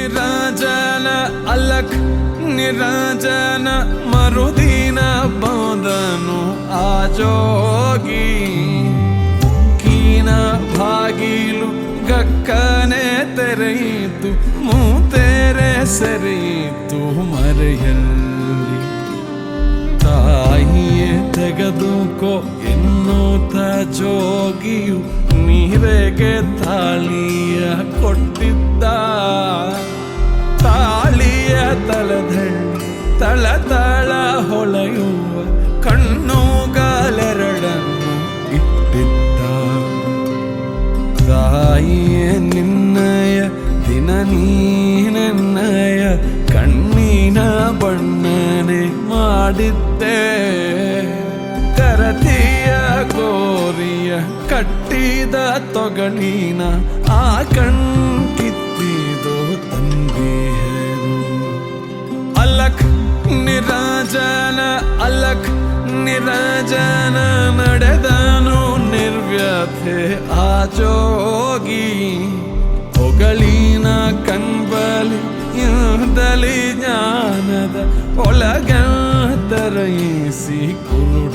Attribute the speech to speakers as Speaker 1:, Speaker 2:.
Speaker 1: ನಿರಾಜನ ಅಲಕ್ ನಿರಾಜನ ಮರುದಿನ ಬಂದನು ಆ ಜೋಗಿ ಕೀನ ಬಾಗಿಲು ಗಕ್ಕನೆ ತೆರೆಯಿತು ಮೂತೆರೆ ಸೆರೆಯಿತು ಮರೆಯಲ್ಲಿ ತಾಯಿಯೇ ತೆಗೆದುಕೋ ಎನ್ನುತ್ತ ಜೋಗಿಯು ನೀರೆಗೆ ತಾಳಿಯ ಕೊಟ್ಟಿದ್ದ ತಾಳಿಯ ತಳದಳ್ಳಿ ತಳ ತಳ ಹೊಳೆಯುವ ಕಣ್ಣುಗಳೆರಡನ್ನು ಇಟ್ಟಿದ್ದ ತಾಯಿಯೇ ನಿನ್ನಯ ದಿನ ನೀನೆನ್ನಯ ಕಣ್ಣಿನ ಬಣ್ಣನೆ ಮಾಡಿದ್ದೆ ಕರತಿಯ ಗೋರಿಯ ಕಟ್ಟಿದ ತೊಗಲಿನ ಆ ಕಣ್ಕಿತ್ತಿದೋ ತಂದೆಯರು ಅಲಕ್ ನಿರಾಜನ ಅಲಕ್ ನಿರಾಜನ ನಡೆದನು ನಿರ್ವ್ಯಥೆ ಆ ಜೋಗಿ ಹೊಗಳಿನ ಕಣ್ಬಲಿ ಯುದ್ಧಲಿ ಜ್ಞಾನದ ಒಳಗ ತರಯಿಸಿ ಕುರುಡ